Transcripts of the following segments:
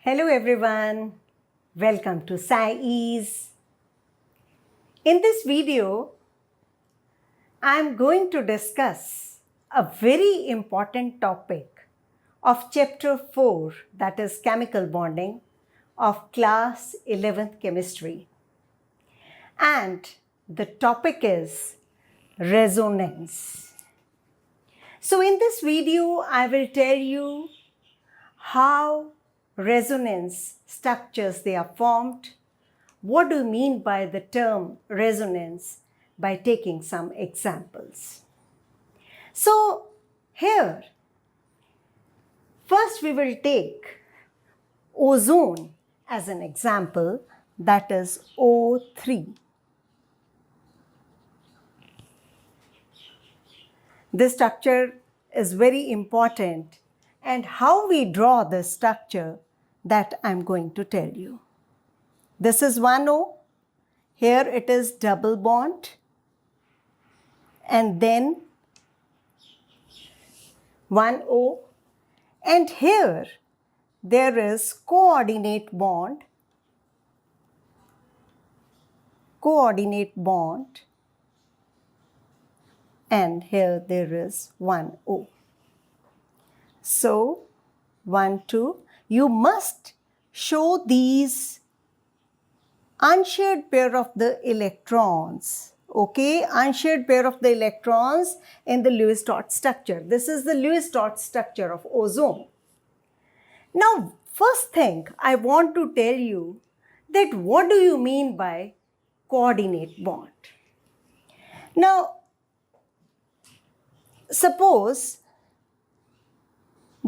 Hello everyone, welcome to SCI-EASE. In this video, I am going to discuss a very important topic of Chapter 4, that is Chemical Bonding of Class 11th Chemistry. And the topic is resonance. So in this video, I will tell you how resonance structures they are formed. What do you mean by the term resonance by taking some examples? So here, first we will take ozone as an example, that is O3. This structure is very important, and how we draw this structure that I'm going to tell you. This is one O. Here it is double bond, and then one O, and here there is coordinate bond, and here there is one O. So 1, 2, you must show these unshared pair of the electrons, okay, unshared pair of the electrons in the Lewis dot structure. This is the Lewis dot structure of ozone. Now, first thing I want to tell you that what do you mean by coordinate bond? Now, suppose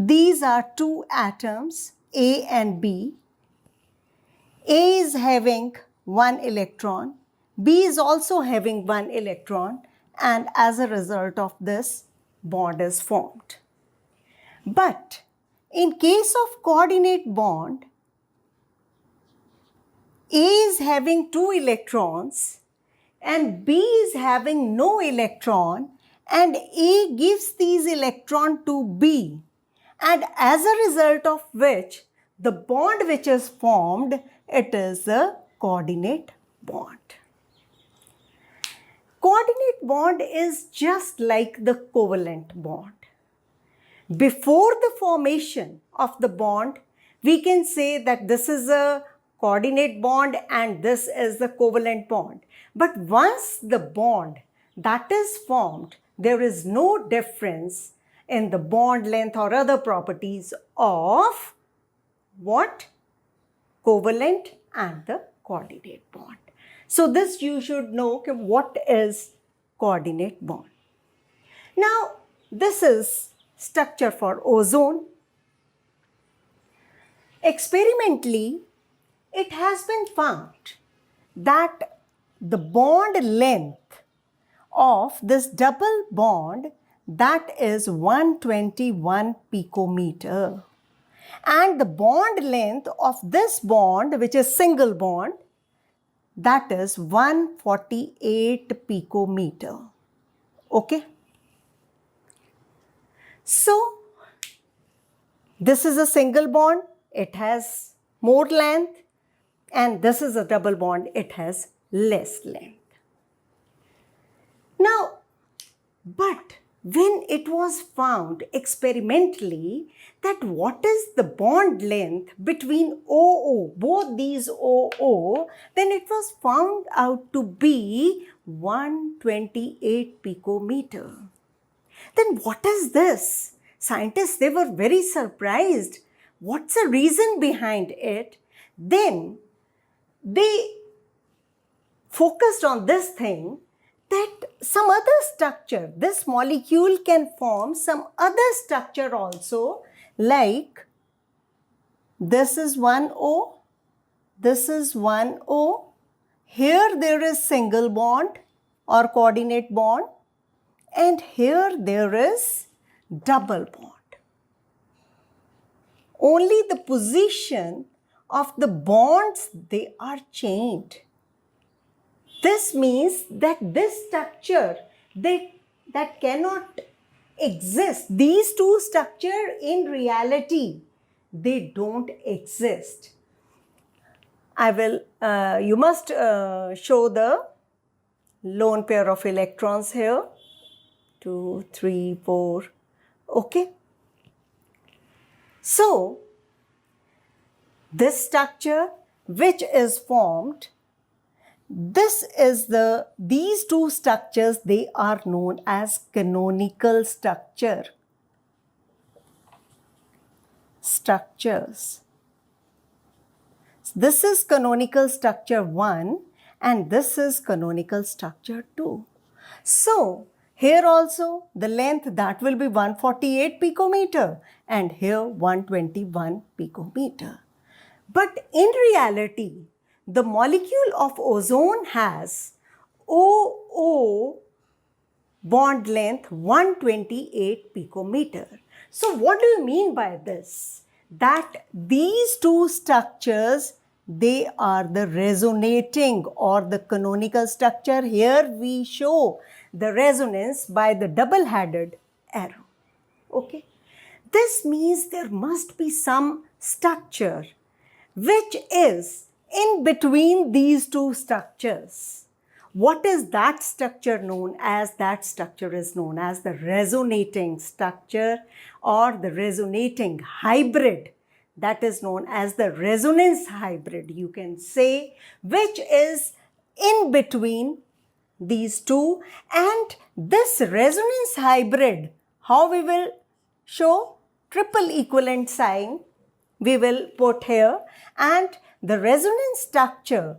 these are two atoms, A and B. A is having one electron, B is also having one electron, and as a result of this, bond is formed. But in case of coordinate bond, A is having two electrons and B is having no electron, and A gives these electrons to B, and as a result of which the bond which is formed, it is a coordinate bond. Coordinate bond is just like the covalent bond. Before the formation of the bond, we can say that this is a coordinate bond and this is the covalent bond. But once the bond that is formed, there is no difference in the bond length or other properties of what? Covalent and the coordinate bond. So this you should know what is coordinate bond. Now this is structure for ozone. Experimentally, it has been found that the bond length of this double bond, that is 121 picometer, and the bond length of this bond, which is single bond, that is 148 picometer. Okay. So this is a single bond, it has more length, and this is a double bond, it has less length. Now, but when it was found experimentally that what is the bond length between OO, both these OO, then it was found out to be 128 picometer. Then what is this? Scientists, they were very surprised. What's the reason behind it? Then they focused on this thing, that some other structure, this molecule can form some other structure also, like this is one O, this is one O, here there is single bond or coordinate bond, and here there is double bond. Only the position of the bonds, they are changed. This means that this structure that cannot exist. These two structures in reality, they don't exist. You must show the lone pair of electrons here. 2, 3, 4. Okay. So, this structure which is formed, these two structures, they are known as canonical structures. This is canonical structure 1 and this is canonical structure 2. So, here also the length, that will be 148 picometer and here 121 picometer. But in reality, the molecule of ozone has OO bond length 128 picometer. So what do you mean by this? That these two structures, they are the resonating or the canonical structure. Here we show the resonance by the double-headed arrow. Okay. This means there must be some structure which is in between these two structures. What is that structure known as? That structure is known as the resonating structure or the resonating hybrid. That is known as the resonance hybrid, you can say, which is in between these two. And this resonance hybrid, how we will show? Triple equivalent sign we will put here, and the resonance structure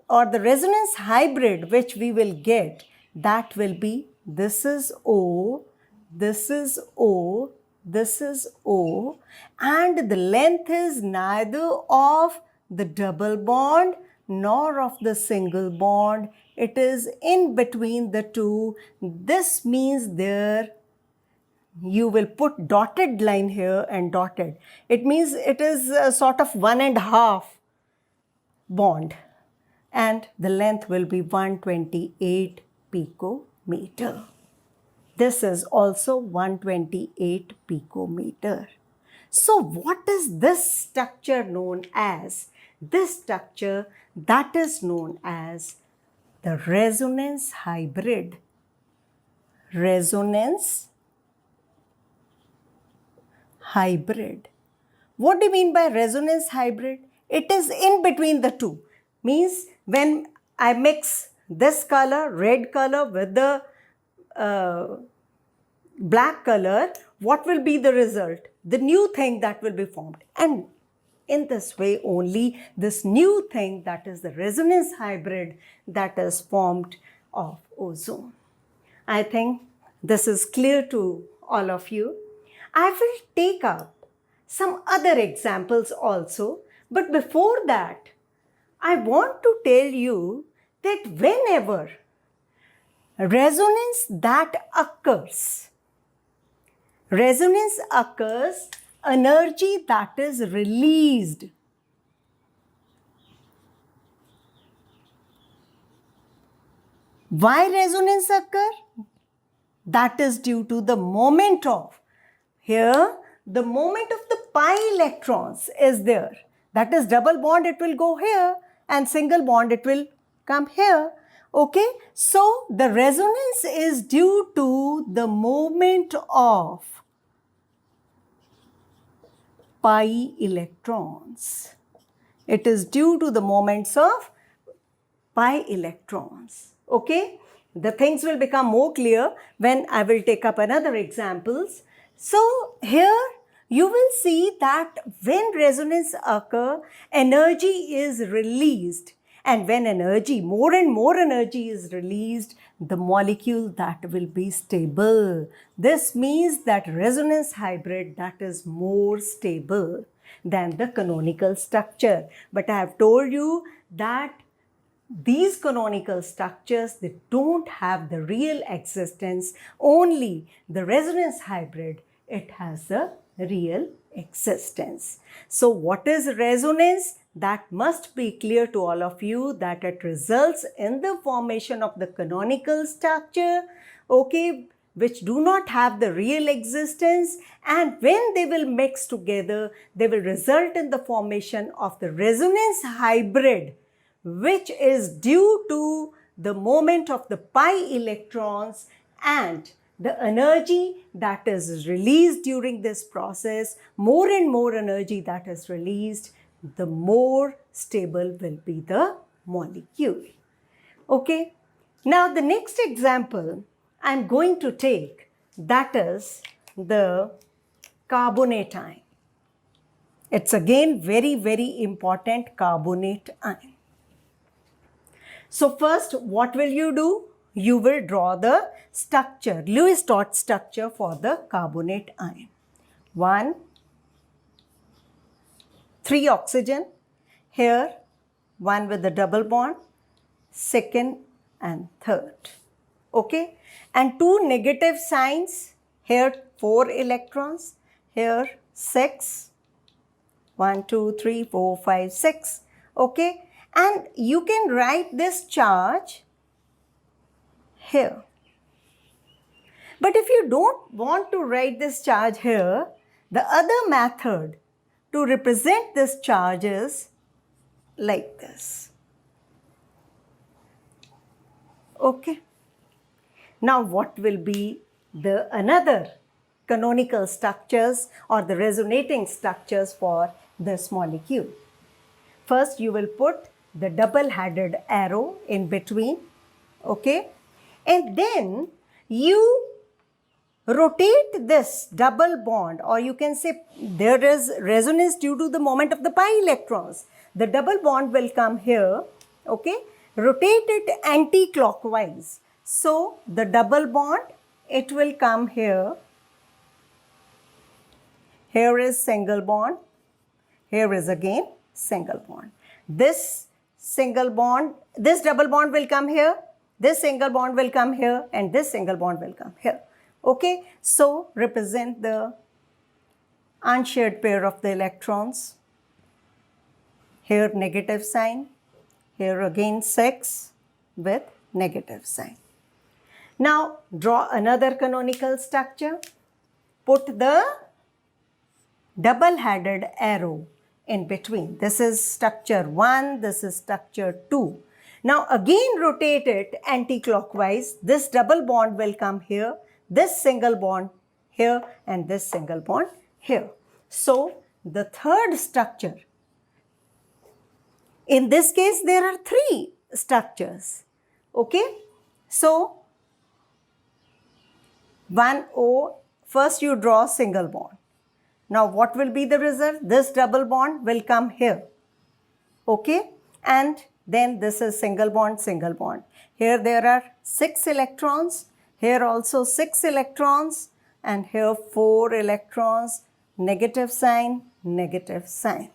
or the resonance hybrid which we will get, that will be, this is O, this is O, this is O, and the length is neither of the double bond nor of the single bond. It is in between the two. This means there you will put dotted line here and dotted. It means it is a sort of 1.5 bond. And the length will be 128 picometer. This is also 128 picometer. So what is this structure known as? This structure, that is known as the resonance hybrid. Resonance hybrid. What do you mean by resonance hybrid? It is in between the two. Means when I mix this color, red color, with the black color, what will be the result? The new thing that will be formed. And in this way only, this new thing, that is the resonance hybrid, that is formed of ozone. I think this is clear to all of you. I will take up some other examples also, but before that, I want to tell you that whenever resonance occurs, energy that is released. Why resonance occur? That is due to the moment of, here the moment of the pi electrons is there. That is double bond, it will go here, and single bond, it will come here. Okay, so the resonance is due to the moment of pi electrons. It is due to the moments of pi electrons. Okay, the things will become more clear when I will take up another examples. So here you will see that when resonance occurs, energy is released. And when energy, more and more energy is released, the molecule that will be stable. This means that resonance hybrid, that is more stable than the canonical structure. But I have told you that these canonical structures, they don't have the real existence. Only the resonance hybrid, it has a real existence. So what is resonance? That must be clear to all of you, that it results in the formation of the canonical structure. Okay, which do not have the real existence, and when they will mix together, they will result in the formation of the resonance hybrid, which is due to the movement of the pi electrons and the energy that is released during this process. More and more energy that is released, the more stable will be the molecule. Okay. Now the next example I'm going to take, that is the carbonate ion. It's again very, very important, carbonate ion. So first, what will you do? You will draw the structure, Lewis dot structure for the carbonate ion. 1, 3 oxygen, here 1 with the double bond, second and third. Okay, and 2 negative signs, here 4 electrons, here 6, 1, 2, 3, 4, 5, 6. Okay, and you can write this charge here. But if you don't want to write this charge here, the other method to represent this charge is like this. Okay. Now what will be the another canonical structures or the resonating structures for this molecule? First, you will put the double-headed arrow in between, okay? And then you rotate this double bond, or you can say there is resonance due to the moment of the pi electrons. The double bond will come here, okay? Rotate it anti-clockwise. So the double bond, it will come here. Here is single bond. Here is again single bond. This single bond, this double bond will come here. This single bond will come here, and this single bond will come here. Okay, so represent the unshared pair of the electrons. Here negative sign, here again 6 with negative sign. Now draw another canonical structure. Put the double-headed arrow in between. This is structure 1, this is structure 2. Now again rotate it anti-clockwise. This double bond will come here, this single bond here, and this single bond here. So the third structure, in this case there are 3 structures. Okay, so 1O, first you draw single bond. Now what will be the result? This double bond will come here. Okay, and then this is single bond, single bond. Here there are 6 electrons, here also 6 electrons, and here 4 electrons, negative sign, negative sign.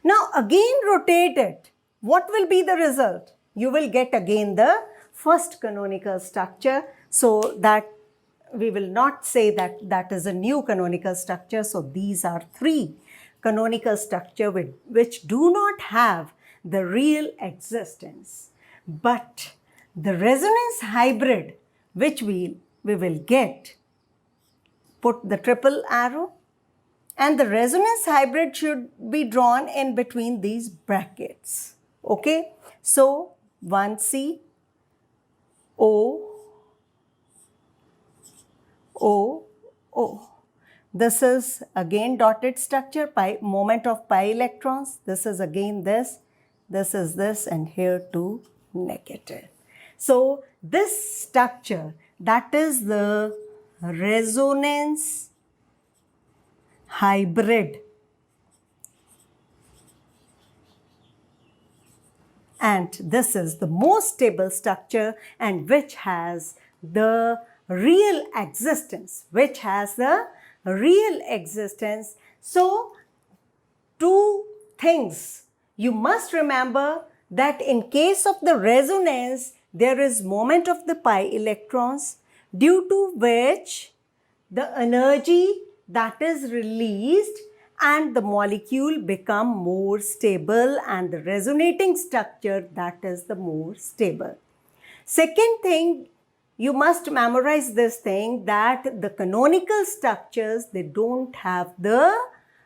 Now again rotate it. What will be the result? You will get again the first canonical structure, so that we will not say that that is a new canonical structure. So these are 3 canonical structures which do not have the real existence. But the resonance hybrid which we will get, put the triple arrow, and the resonance hybrid should be drawn in between these brackets. Okay, so 1C, O, O, O. This is again dotted structure, moment of pi electrons. This is again this is this, and here 2 negative. So this structure, that is the resonance hybrid. And this is the most stable structure, and which has the real existence, So 2 things. You must remember that in case of the resonance, there is moment of the pi electrons, due to which the energy that is released and the molecule become more stable, and the resonating structure that is the more stable. Second thing, you must memorize this thing that the canonical structures, they don't have the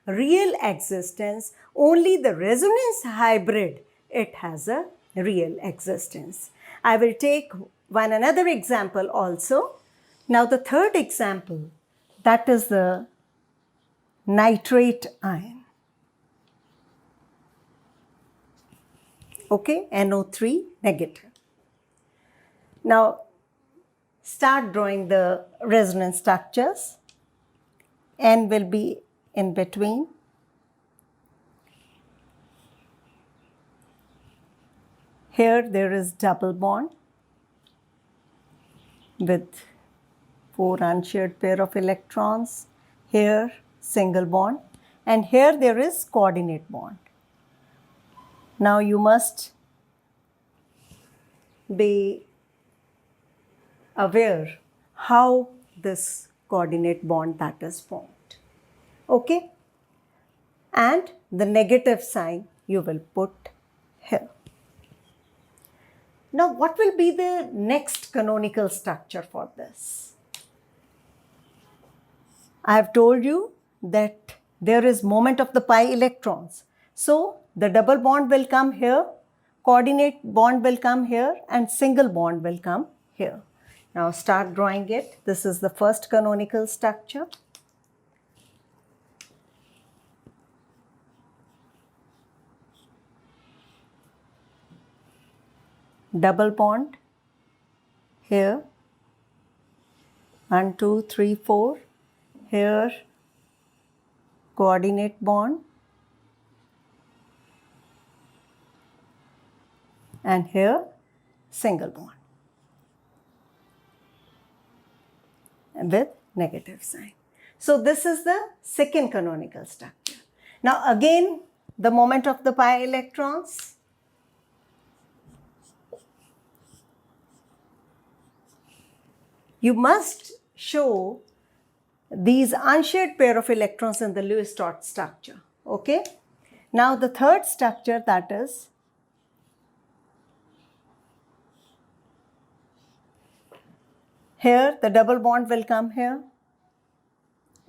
real existence. Only the resonance hybrid, it has a real existence. I will take one another example also. Now the third example, that is the nitrate ion. Okay, NO3 negative. Now start drawing the resonance structures. N will be in between. Here there is double bond with 4 unshared pair of electrons. Here single bond, and here there is coordinate bond. Now you must be aware how this coordinate bond that is formed. Okay? And the negative sign you will put here. Now what will be the next canonical structure for this? I have told you that there is moment of the pi electrons. So the double bond will come here, coordinate bond will come here, and single bond will come here. Now start drawing it. This is the first canonical structure. Double bond here, 1, 2, 3, 4. Here coordinate bond, and here single bond with negative sign. So this is the second canonical structure. Now again, the moment of the pi electrons. You must show these unshared pair of electrons in the Lewis-Dot structure. Okay? Now the third structure, that is here the double bond will come here.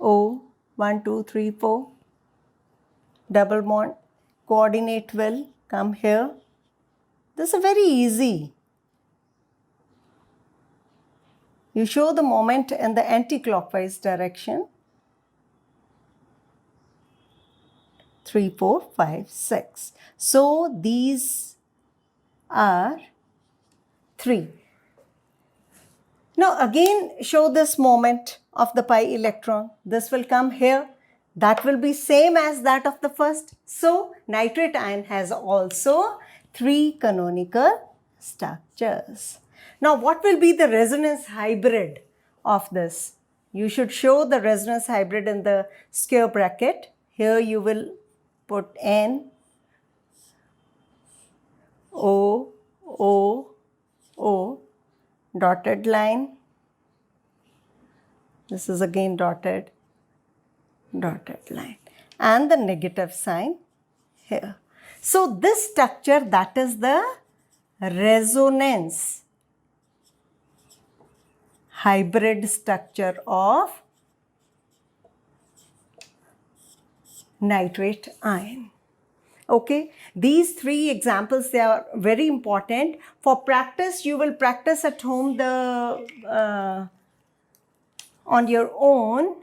O, 1, 2, 3, 4. Double bond, coordinate will come here. This is very easy. You show the moment in the anti-clockwise direction. 3, 4, 5, 6. So these are 3. Now again show this moment of the pi electron. This will come here. That will be same as that of the first. So nitrate ion has also 3 canonical structures. Now what will be the resonance hybrid of this? You should show the resonance hybrid in the square bracket. Here you will put N, O, O, O, dotted line. This is again dotted line, and the negative sign here. So this structure, that is the resonance hybrid structure of nitrate ion. Okay, these 3 examples, they are very important. For practice, you will practice at home on your own.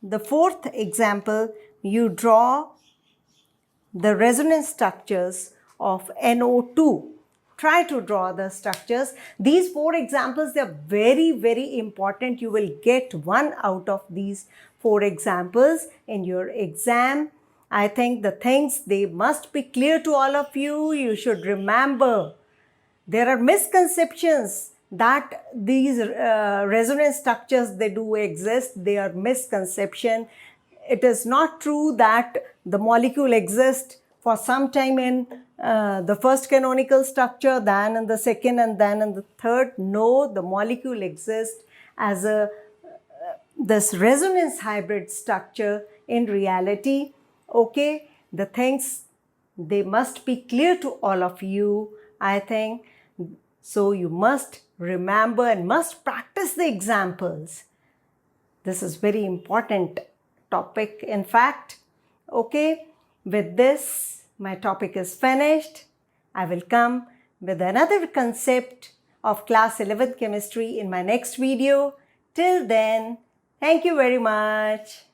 The 4th example, you draw the resonance structures of NO2. Try to draw the structures. These 4 examples, they are very, very important. You will get 1 out of these 4 examples in your exam. I think the things, they must be clear to all of you. You should remember there are misconceptions that these resonance structures, they do exist. They are misconception. It is not true that the molecule exists for some time in the first canonical structure, then in the second, and then in the third. No, the molecule exists as this resonance hybrid structure in reality. Okay, the things, they must be clear to all of you, I think. So you must remember and must practice the examples. This is very important topic, in fact. Okay, with this, my topic is finished. I will come with another concept of class 11th chemistry in my next video. Till then, thank you very much.